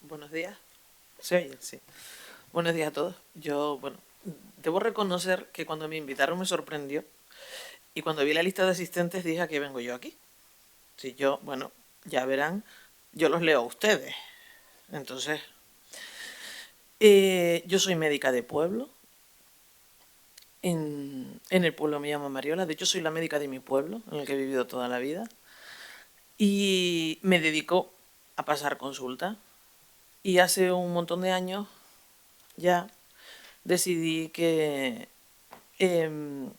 Buenos días. ¿Se oye? Sí. Buenos días a todos. Yo, debo reconocer que cuando me invitaron me sorprendió y cuando vi la lista de asistentes dije: ¿a qué vengo yo aquí? Si yo, ya verán, yo los leo a ustedes. Entonces, yo soy médica de pueblo. En el pueblo me llamo Mariola. De hecho, soy la médica de mi pueblo, en el que he vivido toda la vida. Y me dedico a pasar consulta. Y hace un montón de años ya decidí que el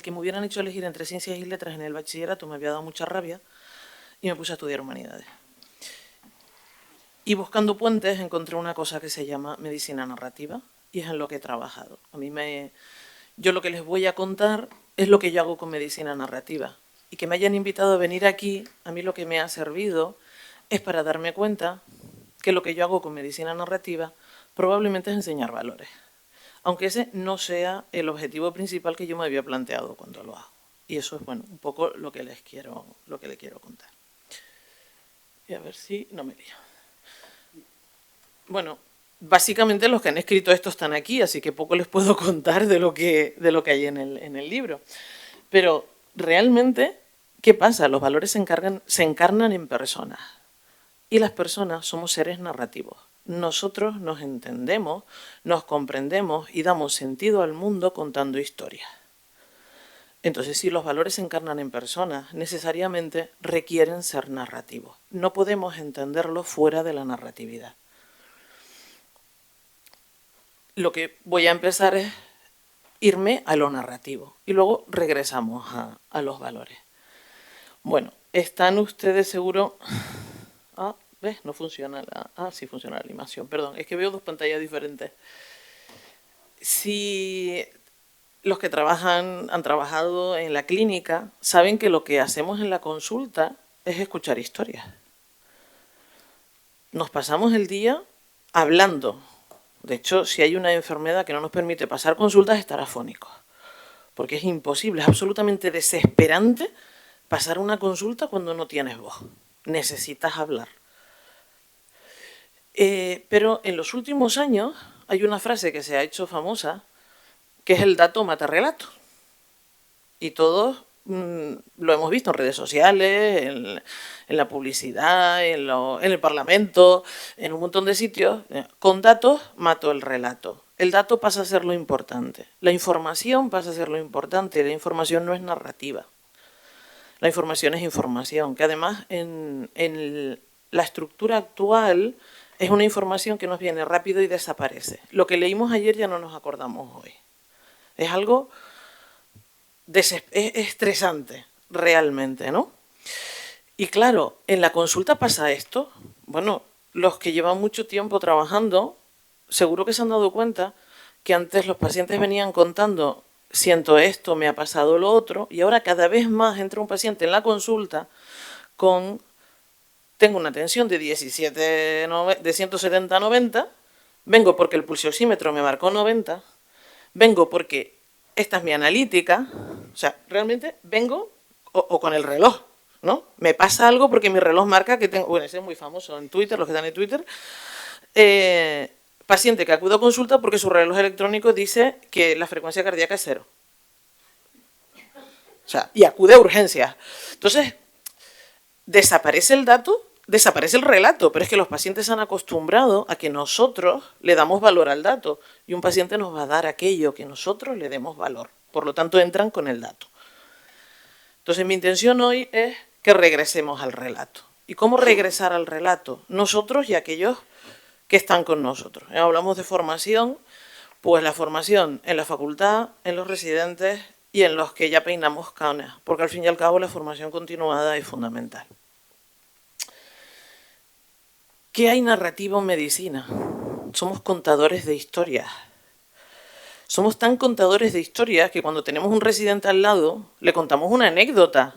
que me hubieran hecho elegir entre ciencias y letras en el bachillerato me había dado mucha rabia y me puse a estudiar humanidades. Y buscando puentes encontré una cosa que se llama medicina narrativa y es en lo que he trabajado. Yo lo que les voy a contar es lo que yo hago con medicina narrativa. Y que me hayan invitado a venir aquí, a mí lo que me ha servido es para darme cuenta que lo que yo hago con medicina narrativa probablemente es enseñar valores. Aunque ese no sea el objetivo principal que yo me había planteado cuando lo hago. Y eso es, un poco lo que les quiero contar. Y a ver si no me lío. Bueno, básicamente los que han escrito esto están aquí, así que poco les puedo contar de lo que hay en el libro. Pero realmente, ¿qué pasa? Los valores se encarnan en personas. Y las personas somos seres narrativos. Nosotros nos entendemos, nos comprendemos y damos sentido al mundo contando historias. Entonces, si los valores se encarnan en personas, necesariamente requieren ser narrativos. No podemos entenderlos fuera de la narratividad. Lo que voy a empezar es irme a lo narrativo y luego regresamos a los valores. Bueno, están ustedes seguro... ¿Ves? No funciona sí funciona la animación, perdón, es que veo dos pantallas diferentes. Si los que han trabajado en la clínica, saben que lo que hacemos en la consulta es escuchar historias. Nos pasamos el día hablando. De hecho, si hay una enfermedad que no nos permite pasar consultas, estar afónicos. Porque es imposible, es absolutamente desesperante pasar una consulta cuando no tienes voz. Necesitas hablar. Pero en los últimos años hay una frase que se ha hecho famosa, que es el dato mata relato. Y todos lo hemos visto en redes sociales, en la publicidad, en el Parlamento, en un montón de sitios. Con datos mato el relato. El dato pasa a ser lo importante. La información pasa a ser lo importante. La información no es narrativa. La información es información, que además en la estructura actual es una información que nos viene rápido y desaparece. Lo que leímos ayer ya no nos acordamos hoy. Es algo es estresante, realmente, ¿no? Y claro, en la consulta pasa esto. Bueno, los que llevan mucho tiempo trabajando, seguro que se han dado cuenta que antes los pacientes venían contando: siento esto, me ha pasado lo otro, y ahora cada vez más entra un paciente en la consulta con: tengo una tensión de 170/90, vengo porque el pulsioxímetro me marcó 90, vengo porque esta es mi analítica, o sea, realmente vengo o con el reloj, ¿no? Me pasa algo porque mi reloj marca que tengo, ese es muy famoso en Twitter, los que están en Twitter, paciente que acude a consulta porque su reloj electrónico dice que la frecuencia cardíaca es 0. O sea, y acude a urgencias. Entonces, desaparece el dato, desaparece el relato, pero es que los pacientes se han acostumbrado a que nosotros le damos valor al dato y un paciente nos va a dar aquello que nosotros le demos valor. Por lo tanto, entran con el dato. Entonces, mi intención hoy es que regresemos al relato. ¿Y cómo regresar al relato? Nosotros y aquellos que están con nosotros. Hablamos de formación, pues la formación en la facultad, en los residentes y en los que ya peinamos canas, porque al fin y al cabo la formación continuada es fundamental. ¿Qué hay narrativo en medicina? Somos contadores de historias. Somos tan contadores de historias que cuando tenemos un residente al lado le contamos una anécdota.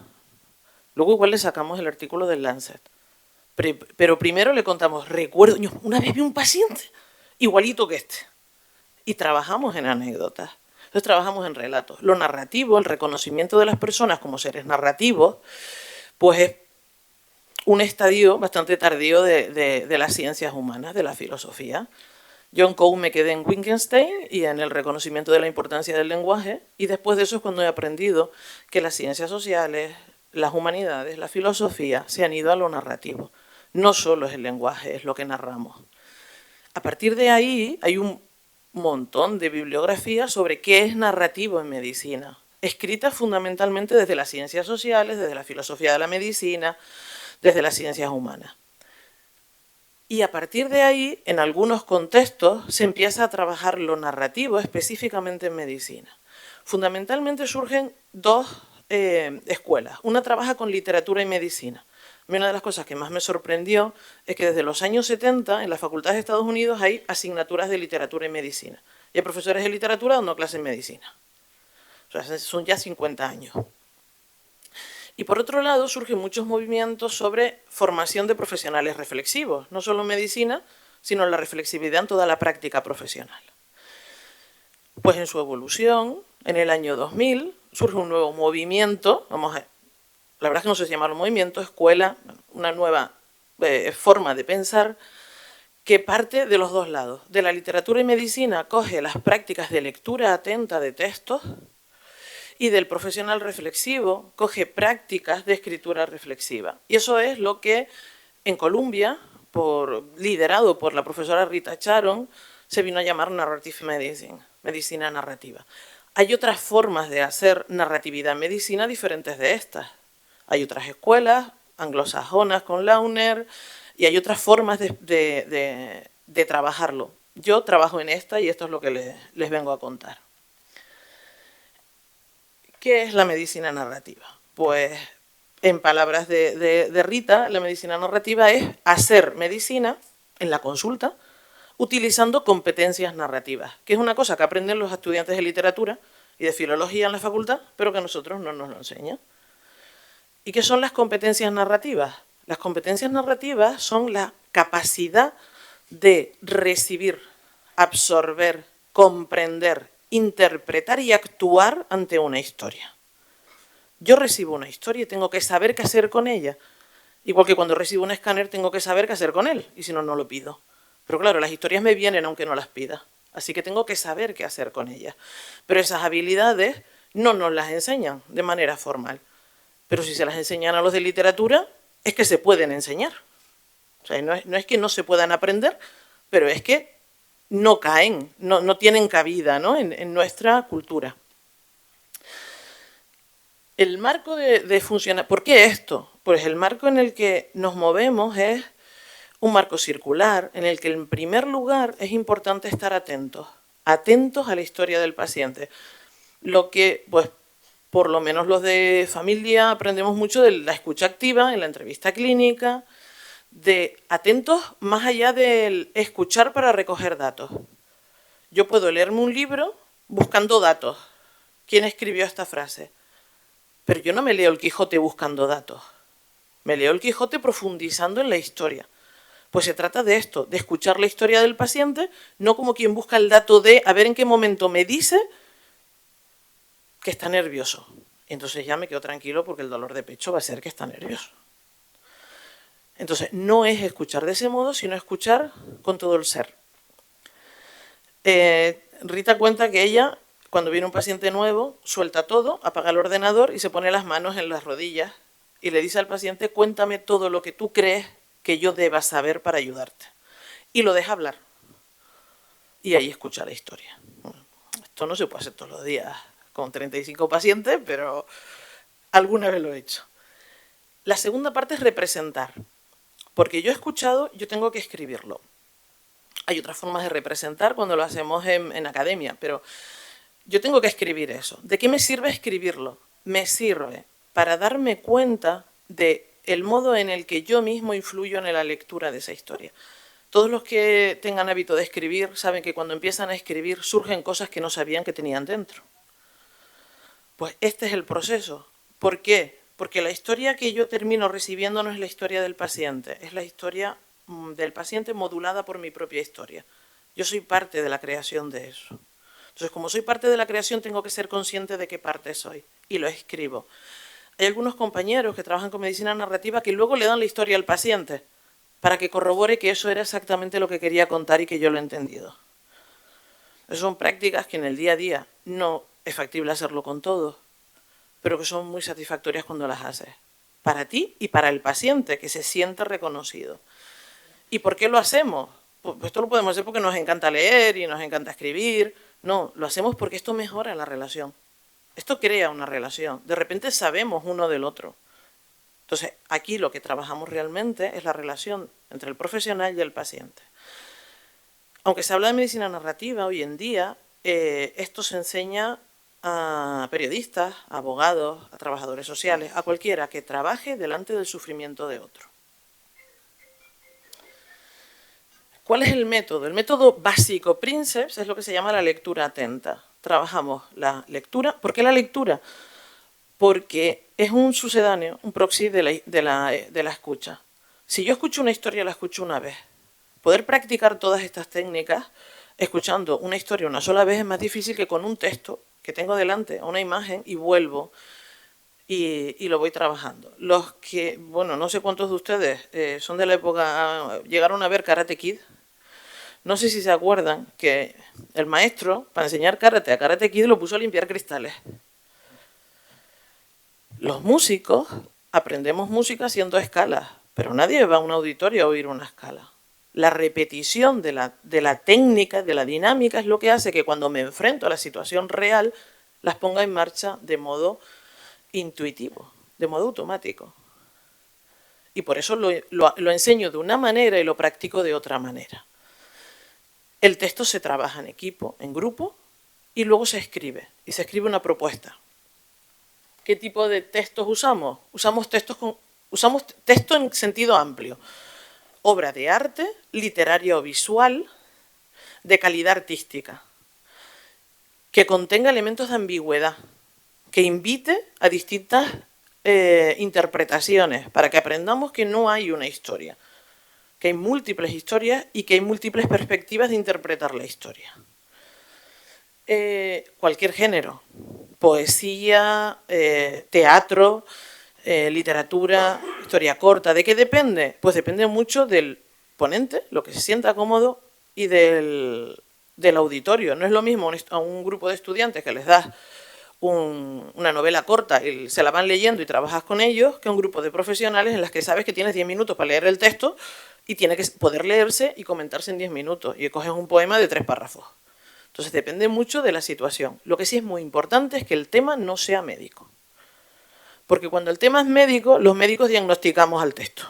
Luego igual le sacamos el artículo del Lancet. Pero primero le contamos: recuerdo, una vez vi un paciente igualito que este. Y trabajamos en anécdotas. Entonces trabajamos en relatos. Lo narrativo, el reconocimiento de las personas como seres narrativos, pues es un estadio bastante tardío de las ciencias humanas, de la filosofía. Yo en COU me quedé en Wittgenstein y en el reconocimiento de la importancia del lenguaje, y después de eso es cuando he aprendido que las ciencias sociales, las humanidades, la filosofía se han ido a lo narrativo. No solo es el lenguaje, es lo que narramos. A partir de ahí hay un montón de bibliografía sobre qué es narrativo en medicina, escritas fundamentalmente desde las ciencias sociales, desde la filosofía de la medicina, desde las ciencias humanas. Y a partir de ahí, en algunos contextos, se empieza a trabajar lo narrativo específicamente en medicina. Fundamentalmente surgen dos escuelas. Una trabaja con literatura y medicina. A mí una de las cosas que más me sorprendió es que desde los años 70 en las facultades de Estados Unidos hay asignaturas de literatura y medicina. Y hay profesores de literatura dando clases en medicina. O sea, son ya 50 años. Y por otro lado surgen muchos movimientos sobre formación de profesionales reflexivos, no solo en medicina, sino la reflexividad en toda la práctica profesional. Pues en su evolución, en el año 2000, surge un nuevo movimiento, la verdad es que no sé si llamarlo movimiento, escuela, una nueva forma de pensar que parte de los dos lados. De la literatura y medicina coge las prácticas de lectura atenta de textos, y del profesional reflexivo coge prácticas de escritura reflexiva. Y eso es lo que en Columbia, liderado por la profesora Rita Charon, se vino a llamar Narrative Medicine, medicina narrativa. Hay otras formas de hacer narratividad en medicina diferentes de estas. Hay otras escuelas anglosajonas con Launer y hay otras formas de trabajarlo. Yo trabajo en esta y esto es lo que les vengo a contar. ¿Qué es la medicina narrativa? Pues, en palabras de Rita, la medicina narrativa es hacer medicina en la consulta utilizando competencias narrativas, que es una cosa que aprenden los estudiantes de literatura y de filología en la facultad, pero que a nosotros no nos lo enseñan. ¿Y qué son las competencias narrativas? Las competencias narrativas son la capacidad de recibir, absorber, comprender, interpretar y actuar ante una historia. Yo recibo una historia y tengo que saber qué hacer con ella. Igual que cuando recibo un escáner tengo que saber qué hacer con él, y si no, no lo pido. Pero claro, las historias me vienen aunque no las pida, así que tengo que saber qué hacer con ellas. Pero esas habilidades no nos las enseñan de manera formal. Pero si se las enseñan a los de literatura, es que se pueden enseñar. O sea, no es que no se puedan aprender, pero es que no caen, no tienen cabida, ¿no? en nuestra cultura. El marco de funcionar... ¿Por qué esto? Pues el marco en el que nos movemos es un marco circular, en el que en primer lugar es importante estar atentos a la historia del paciente. Lo que, pues, por lo menos los de familia aprendemos mucho de la escucha activa en la entrevista clínica, de atentos más allá del escuchar para recoger datos. Yo puedo leerme un libro buscando datos. ¿Quién escribió esta frase? Pero yo no me leo el Quijote buscando datos. Me leo el Quijote profundizando en la historia. Pues se trata de esto, de escuchar la historia del paciente, no como quien busca el dato de a ver en qué momento me dice que está nervioso. Y entonces ya me quedo tranquilo porque el dolor de pecho va a ser que está nervioso. Entonces, no es escuchar de ese modo, sino escuchar con todo el ser. Rita cuenta que ella, cuando viene un paciente nuevo, suelta todo, apaga el ordenador y se pone las manos en las rodillas y le dice al paciente, cuéntame todo lo que tú crees que yo deba saber para ayudarte. Y lo deja hablar. Y ahí escucha la historia. Esto no se puede hacer todos los días con 35 pacientes, pero alguna vez lo he hecho. La segunda parte es representar. Porque yo he escuchado, yo tengo que escribirlo. Hay otras formas de representar cuando lo hacemos en academia, pero yo tengo que escribir eso. ¿De qué me sirve escribirlo? Me sirve para darme cuenta del modo en el que yo mismo influyo en la lectura de esa historia. Todos los que tengan hábito de escribir saben que cuando empiezan a escribir surgen cosas que no sabían que tenían dentro. Pues este es el proceso. ¿Por qué? Porque la historia que yo termino recibiendo no es la historia del paciente, es la historia del paciente modulada por mi propia historia. Yo soy parte de la creación de eso. Entonces, como soy parte de la creación, tengo que ser consciente de qué parte soy y lo escribo. Hay algunos compañeros que trabajan con medicina narrativa que luego le dan la historia al paciente para que corrobore que eso era exactamente lo que quería contar y que yo lo he entendido. Esas son prácticas que en el día a día no es factible hacerlo con todos, pero que son muy satisfactorias cuando las haces. Para ti y para el paciente, que se siente reconocido. ¿Y por qué lo hacemos? Pues esto lo podemos hacer porque nos encanta leer y nos encanta escribir. No, lo hacemos porque esto mejora la relación. Esto crea una relación. De repente sabemos uno del otro. Entonces, aquí lo que trabajamos realmente es la relación entre el profesional y el paciente. Aunque se habla de medicina narrativa hoy en día, esto se enseña a periodistas, a abogados, a trabajadores sociales, a cualquiera que trabaje delante del sufrimiento de otro. ¿Cuál es el método? El método básico, Princeps, es lo que se llama la lectura atenta. Trabajamos la lectura. ¿Por qué la lectura? Porque es un sucedáneo, un proxy de la escucha. Si yo escucho una historia, la escucho una vez. Poder practicar todas estas técnicas escuchando una historia una sola vez es más difícil que con un texto que tengo delante, una imagen, y vuelvo y lo voy trabajando. Los que, bueno, no sé cuántos de ustedes son de la época, llegaron a ver Karate Kid. No sé si se acuerdan que el maestro, para enseñar karate a Karate Kid, lo puso a limpiar cristales. Los músicos aprendemos música haciendo escalas, pero nadie va a un auditorio a oír una escala. La repetición de la técnica, de la dinámica, es lo que hace que cuando me enfrento a la situación real, las ponga en marcha de modo intuitivo, de modo automático. Y por eso lo enseño de una manera y lo practico de otra manera. El texto se trabaja en equipo, en grupo, y luego se escribe. Y se escribe una propuesta. ¿Qué tipo de textos usamos? Usamos texto en sentido amplio. Obra de arte, literaria o visual, de calidad artística. Que contenga elementos de ambigüedad. Que invite a distintas interpretaciones, para que aprendamos que no hay una historia. Que hay múltiples historias y que hay múltiples perspectivas de interpretar la historia. Cualquier género, poesía, teatro, literatura, historia corta. ¿De qué depende? Pues depende mucho del ponente, lo que se sienta cómodo, y del auditorio. No es lo mismo a un grupo de estudiantes que les das una novela corta y se la van leyendo y trabajas con ellos, que un grupo de profesionales en las que sabes que tienes 10 minutos para leer el texto y tiene que poder leerse y comentarse en 10 minutos, y coges un poema de 3 párrafos. Entonces depende mucho de la situación. Lo que sí es muy importante es que el tema no sea médico. Porque cuando el tema es médico, los médicos diagnosticamos al texto.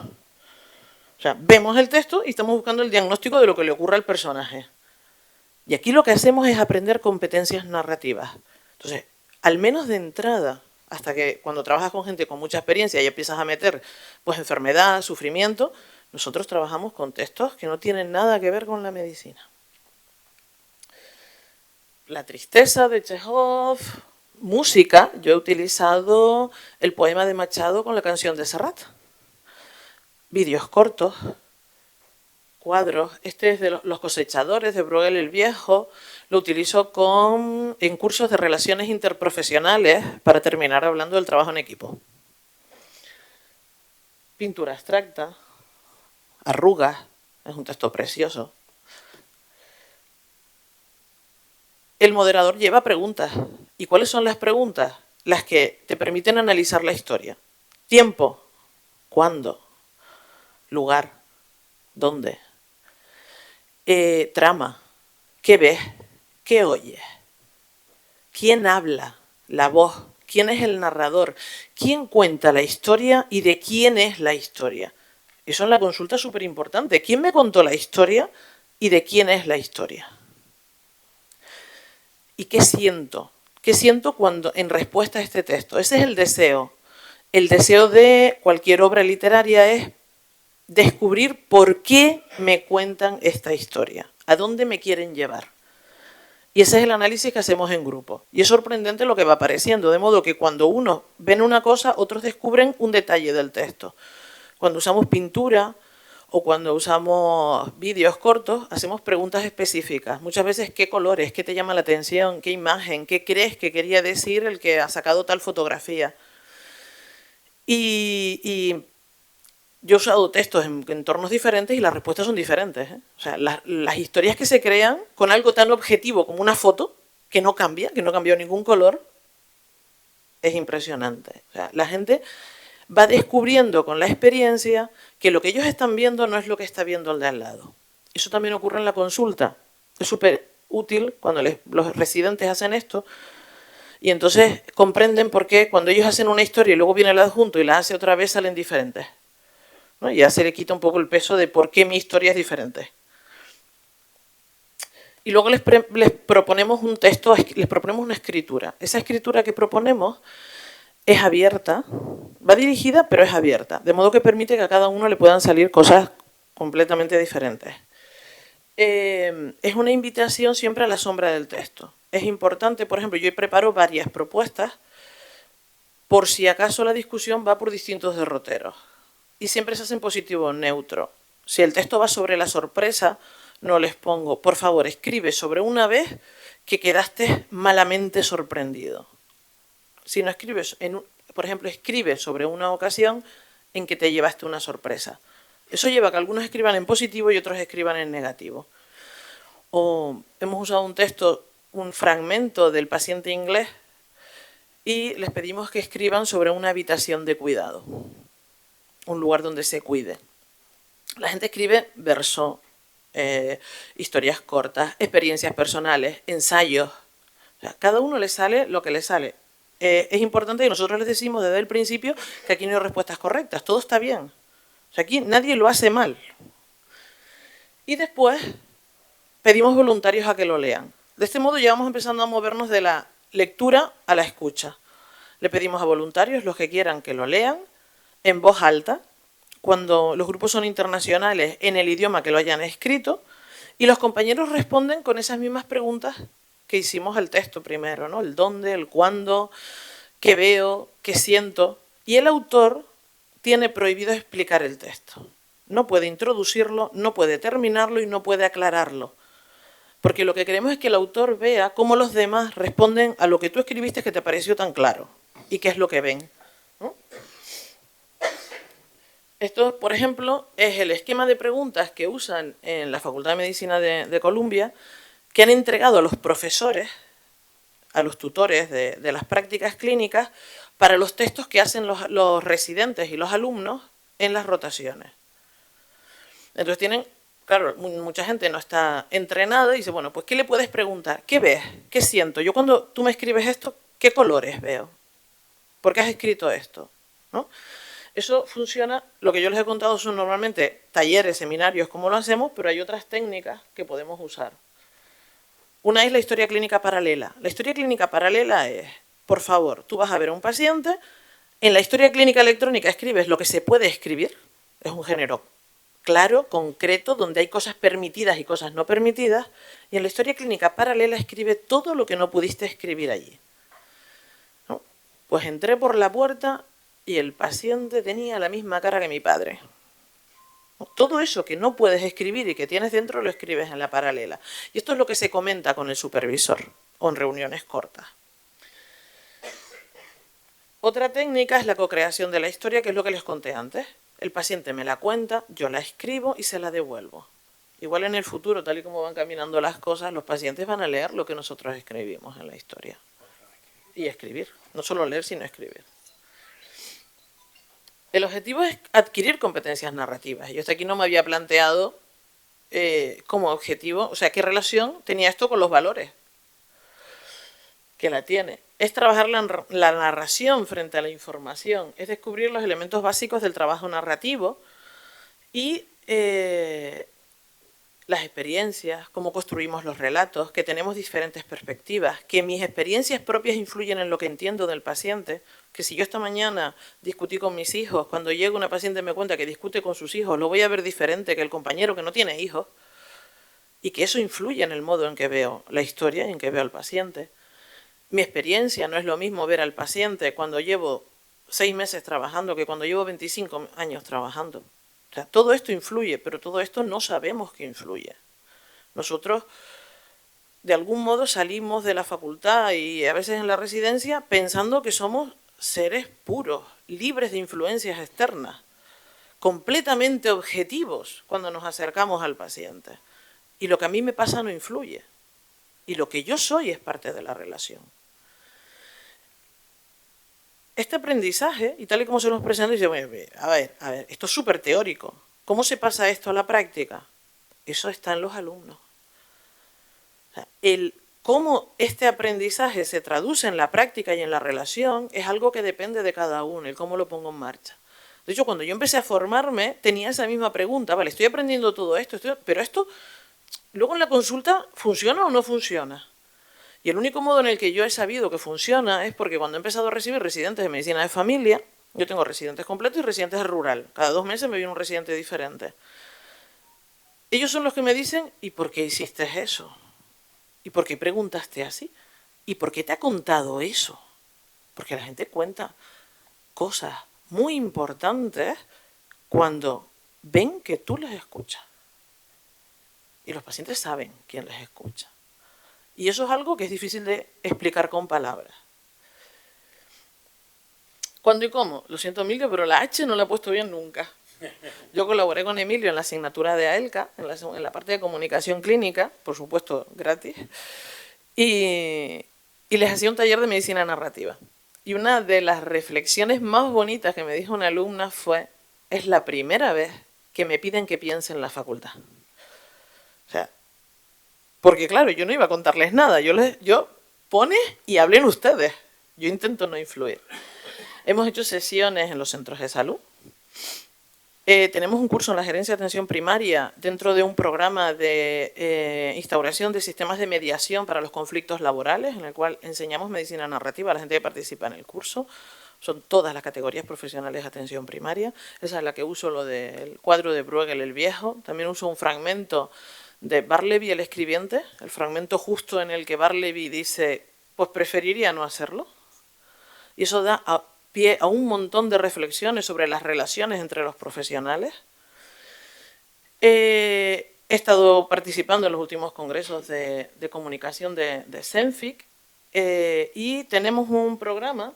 O sea, vemos el texto y estamos buscando el diagnóstico de lo que le ocurre al personaje. Y aquí lo que hacemos es aprender competencias narrativas. Entonces, al menos de entrada, hasta que cuando trabajas con gente con mucha experiencia y empiezas a meter pues enfermedad, sufrimiento, nosotros trabajamos con textos que no tienen nada que ver con la medicina. La tristeza de Chekhov, música. Yo he utilizado el poema de Machado con la canción de Serrat. Vídeos cortos, cuadros. Este es de Los cosechadores, de Bruegel el Viejo. Lo utilizo en cursos de relaciones interprofesionales para terminar hablando del trabajo en equipo. Pintura abstracta, arrugas, es un texto precioso. El moderador lleva preguntas. ¿Y cuáles son las preguntas? Las que te permiten analizar la historia. Tiempo, ¿cuándo? Lugar, ¿dónde? Trama, ¿qué ves? ¿Qué oyes? ¿Quién habla? La voz. ¿Quién es el narrador? ¿Quién cuenta la historia y de quién es la historia? Eso es la consulta súper importante. ¿Quién me contó la historia y de quién es la historia? ¿Y qué siento? ¿Qué siento cuando en respuesta a este texto? Ese es el deseo. El deseo de cualquier obra literaria es descubrir por qué me cuentan esta historia, a dónde me quieren llevar. Y ese es el análisis que hacemos en grupo. Y es sorprendente lo que va apareciendo, de modo que cuando unos ven una cosa, otros descubren un detalle del texto. Cuando usamos pintura o cuando usamos vídeos cortos, hacemos preguntas específicas. Muchas veces, ¿qué colores? ¿Qué te llama la atención? ¿Qué imagen? ¿Qué crees que quería decir el que ha sacado tal fotografía? Y yo he usado textos en entornos diferentes y las respuestas son diferentes, ¿eh? O sea, las historias que se crean con algo tan objetivo como una foto, que no cambia, que no cambió ningún color, es impresionante. O sea, la gente va descubriendo con la experiencia que lo que ellos están viendo no es lo que está viendo el de al lado. Eso también ocurre en la consulta. Es súper útil cuando los residentes hacen esto y entonces comprenden por qué cuando ellos hacen una historia y luego viene el adjunto y la hace otra vez salen diferentes, ¿no? Ya se le quita un poco el peso de por qué mi historia es diferente. Y luego les proponemos un texto, les proponemos una escritura. Esa escritura que proponemos es abierta, va dirigida, pero es abierta, de modo que permite que a cada uno le puedan salir cosas completamente diferentes. Es una invitación siempre a la sombra del texto. Es importante, por ejemplo, yo preparo varias propuestas por si acaso la discusión va por distintos derroteros. Y siempre se hace en positivo o neutro. Si el texto va sobre la sorpresa, no les pongo, por favor, escribe sobre una vez que quedaste malamente sorprendido. Si no escribes, por ejemplo, escribe sobre una ocasión en que te llevaste una sorpresa. Eso lleva a que algunos escriban en positivo y otros escriban en negativo. O hemos usado un texto, un fragmento del paciente inglés y les pedimos que escriban sobre una habitación de cuidado, un lugar donde se cuide. La gente escribe verso, historias cortas, experiencias personales, ensayos. O sea, cada uno le sale lo que le sale. Es importante que nosotros les decimos desde el principio que aquí no hay respuestas correctas, todo está bien. O sea, aquí nadie lo hace mal. Y después pedimos voluntarios a que lo lean. De este modo ya vamos empezando a movernos de la lectura a la escucha. Le pedimos a voluntarios, los que quieran, que lo lean en voz alta, cuando los grupos son internacionales, en el idioma que lo hayan escrito, y los compañeros responden con esas mismas preguntas que hicimos al texto primero, ¿no? El dónde, el cuándo, qué veo, qué siento. Y el autor tiene prohibido explicar el texto. No puede introducirlo, no puede terminarlo y no puede aclararlo. Porque lo que queremos es que el autor vea cómo los demás responden a lo que tú escribiste que te pareció tan claro y qué es lo que ven, ¿no? Esto, por ejemplo, es el esquema de preguntas que usan en la Facultad de Medicina de Columbia, que han entregado a los profesores, a los tutores de las prácticas clínicas, para los textos que hacen los residentes y los alumnos en las rotaciones. Entonces tienen, claro, mucha gente no está entrenada y dice, bueno, pues ¿qué le puedes preguntar? ¿Qué ves? ¿Qué siento? Yo cuando tú me escribes esto, ¿qué colores veo? ¿Por qué has escrito esto? ¿No? Eso funciona, lo que yo les he contado son normalmente talleres, seminarios, como lo hacemos, pero hay otras técnicas que podemos usar. Una es la historia clínica paralela. La historia clínica paralela es, por favor, tú vas a ver a un paciente, en la historia clínica electrónica escribes lo que se puede escribir, es un género claro, concreto, donde hay cosas permitidas y cosas no permitidas, y en la historia clínica paralela escribe todo lo que no pudiste escribir allí. ¿No? Pues entré por la puerta y el paciente tenía la misma cara que mi padre. Todo eso que no puedes escribir y que tienes dentro lo escribes en la paralela. Y esto es lo que se comenta con el supervisor o en reuniones cortas. Otra técnica es la cocreación de la historia, que es lo que les conté antes. El paciente me la cuenta, yo la escribo y se la devuelvo. Igual en el futuro, tal y como van caminando las cosas, los pacientes van a leer lo que nosotros escribimos en la historia. Y escribir. No solo leer, sino escribir. El objetivo es adquirir competencias narrativas. Yo hasta aquí no me había planteado como objetivo, o sea, qué relación tenía esto con los valores. Que la tiene. Es trabajar la narración frente a la información, es descubrir los elementos básicos del trabajo narrativo y las experiencias, cómo construimos los relatos, que tenemos diferentes perspectivas, que mis experiencias propias influyen en lo que entiendo del paciente, que si yo esta mañana discutí con mis hijos, cuando llega una paciente y me cuenta que discute con sus hijos, lo voy a ver diferente que el compañero que no tiene hijos, y que eso influye en el modo en que veo la historia y en que veo al paciente. Mi experiencia no es lo mismo ver al paciente cuando llevo 6 meses trabajando que cuando llevo 25 años trabajando. O sea, todo esto influye, pero todo esto no sabemos que influye. Nosotros, de algún modo, salimos de la facultad y a veces en la residencia pensando que somos seres puros, libres de influencias externas, completamente objetivos cuando nos acercamos al paciente. Y lo que a mí me pasa no influye. Y lo que yo soy es parte de la relación. Este aprendizaje, y tal y como se nos presenta, dice, a ver, esto es súper teórico. ¿Cómo se pasa esto a la práctica? Eso está en los alumnos. O sea, cómo este aprendizaje se traduce en la práctica y en la relación es algo que depende de cada uno, el cómo lo pongo en marcha. De hecho, cuando yo empecé a formarme, tenía esa misma pregunta, vale, estoy aprendiendo todo esto, pero esto, luego en la consulta, ¿funciona o no funciona? Y el único modo en el que yo he sabido que funciona es porque cuando he empezado a recibir residentes de medicina de familia, yo tengo residentes completos y residentes rural. Cada 2 meses me viene un residente diferente. Ellos son los que me dicen, ¿y por qué hiciste eso? ¿Y por qué preguntaste así? ¿Y por qué te ha contado eso? Porque la gente cuenta cosas muy importantes cuando ven que tú les escuchas. Y los pacientes saben quién les escucha. Y eso es algo que es difícil de explicar con palabras. ¿Cuándo y cómo? Lo siento, Emilio, pero la H no la he puesto bien nunca. Yo colaboré con Emilio en la asignatura de AELCA, en la parte de comunicación clínica, por supuesto gratis, y les hacía un taller de medicina narrativa. Y una de las reflexiones más bonitas que me dijo una alumna fue, es la primera vez que me piden que piense en la facultad. O sea, porque claro, yo no iba a contarles nada, yo pone y hablen ustedes, yo intento no influir. Hemos hecho sesiones en los centros de salud. Tenemos un curso en la gerencia de atención primaria dentro de un programa de instauración de sistemas de mediación para los conflictos laborales, en el cual enseñamos medicina narrativa a la gente que participa en el curso. Son todas las categorías profesionales de atención primaria. Esa es la que uso, lo del cuadro de Bruegel el Viejo. También uso un fragmento de Barleby el escribiente, el fragmento justo en el que Barleby dice, pues preferiría no hacerlo. Y eso da pie a un montón de reflexiones sobre las relaciones entre los profesionales. He estado participando en los últimos congresos de comunicación de CENFIC y tenemos un programa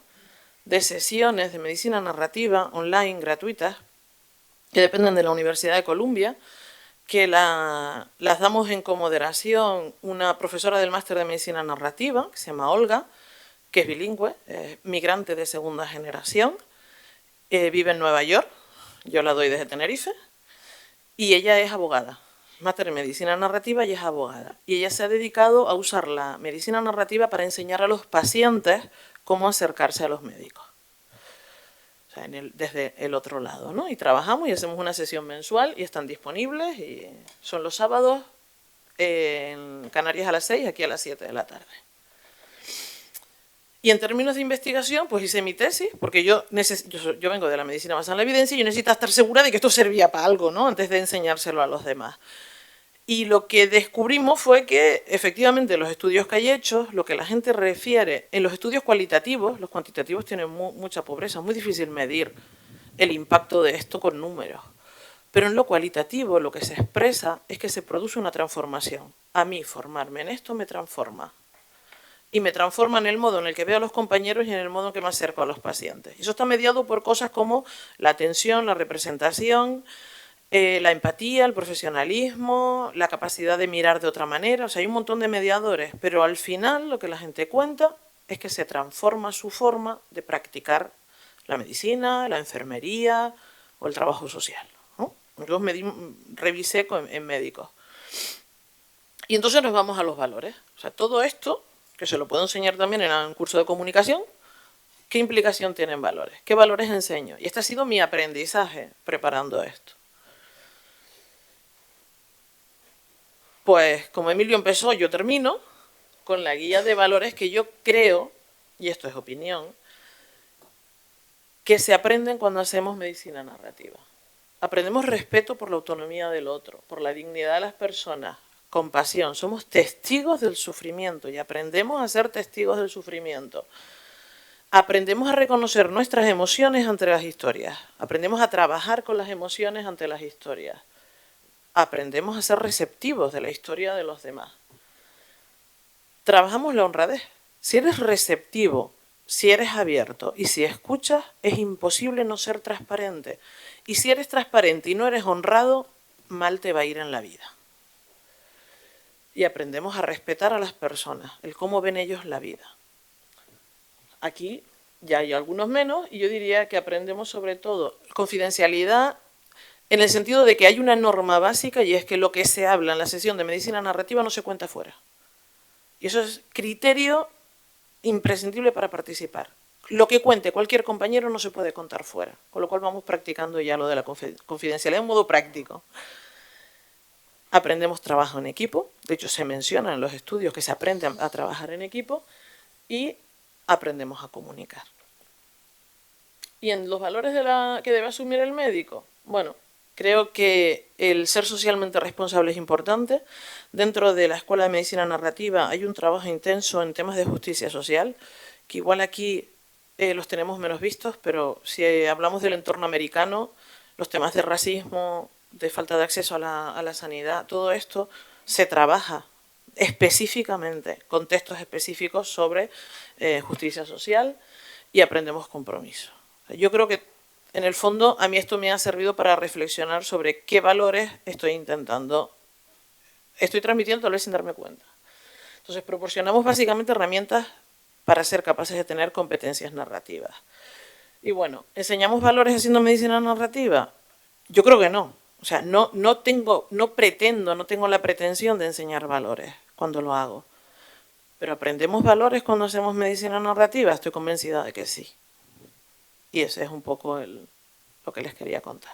de sesiones de medicina narrativa online gratuitas que dependen de la Universidad de Columbia, que las damos en comoderación una profesora del máster de medicina narrativa, que se llama Olga, que es bilingüe, migrante de segunda generación, vive en Nueva York, yo la doy desde Tenerife, y ella es abogada, máster en medicina narrativa y es abogada. Y ella se ha dedicado a usar la medicina narrativa para enseñar a los pacientes cómo acercarse a los médicos. O sea, desde el otro lado, ¿no? Y trabajamos y hacemos una sesión mensual y están disponibles y son los sábados en Canarias a las 6, aquí a las 7 de la tarde. Y en términos de investigación, pues hice mi tesis, porque yo vengo de la medicina basada en la evidencia y yo necesitaba estar segura de que esto servía para algo, ¿no? Antes de enseñárselo a los demás. Y lo que descubrimos fue que, efectivamente, los estudios que hay hechos, lo que la gente refiere, en los estudios cualitativos, los cuantitativos tienen mucha pobreza, es muy difícil medir el impacto de esto con números. Pero en lo cualitativo, lo que se expresa es que se produce una transformación. A mí, formarme en esto me transforma. Y me transforma en el modo en el que veo a los compañeros y en el modo en que me acerco a los pacientes. Eso está mediado por cosas como la atención, la representación, la empatía, el profesionalismo, la capacidad de mirar de otra manera. O sea, hay un montón de mediadores, pero al final lo que la gente cuenta es que se transforma su forma de practicar la medicina, la enfermería o el trabajo social, ¿no? Yo revisé en médicos. Y entonces nos vamos a los valores. O sea, todo esto, que se lo puedo enseñar también en un curso de comunicación, ¿qué implicación tienen valores? ¿Qué valores enseño? Y este ha sido mi aprendizaje preparando esto. Pues como Emilio empezó, yo termino con la guía de valores que yo creo, y esto es opinión, que se aprenden cuando hacemos medicina narrativa. Aprendemos respeto por la autonomía del otro, por la dignidad de las personas, compasión. Somos testigos del sufrimiento y aprendemos a ser testigos del sufrimiento. Aprendemos a reconocer nuestras emociones ante las historias. Aprendemos a trabajar con las emociones ante las historias. Aprendemos a ser receptivos de la historia de los demás. Trabajamos la honradez. Si eres receptivo, si eres abierto y si escuchas, es imposible no ser transparente. Y si eres transparente y no eres honrado, mal te va a ir en la vida. Y aprendemos a respetar a las personas, el cómo ven ellos la vida. Aquí ya hay algunos menos y yo diría que aprendemos sobre todo confidencialidad en el sentido de que hay una norma básica y es que lo que se habla en la sesión de medicina narrativa no se cuenta fuera. Y eso es criterio imprescindible para participar. Lo que cuente cualquier compañero no se puede contar fuera, con lo cual vamos practicando ya lo de la confidencialidad en modo práctico. Aprendemos trabajo en equipo, de hecho se menciona en los estudios que se aprende a trabajar en equipo y aprendemos a comunicar. ¿Y en los valores que debe asumir el médico? Bueno, creo que el ser socialmente responsable es importante. Dentro de la Escuela de Medicina Narrativa hay un trabajo intenso en temas de justicia social, que igual aquí los tenemos menos vistos, pero si hablamos del entorno americano, los temas de racismo, de falta de acceso a la sanidad, todo esto se trabaja específicamente, con textos específicos sobre justicia social y aprendemos compromiso. Yo creo que en el fondo a mí esto me ha servido para reflexionar sobre qué valores estoy transmitiendo tal vez sin darme cuenta. Entonces proporcionamos básicamente herramientas para ser capaces de tener competencias narrativas. Y bueno, ¿enseñamos valores haciendo medicina narrativa? Yo creo que no. O sea, no tengo la pretensión de enseñar valores cuando lo hago. Pero ¿aprendemos valores cuando hacemos medicina narrativa? Estoy convencida de que sí. Y ese es un poco lo que les quería contar.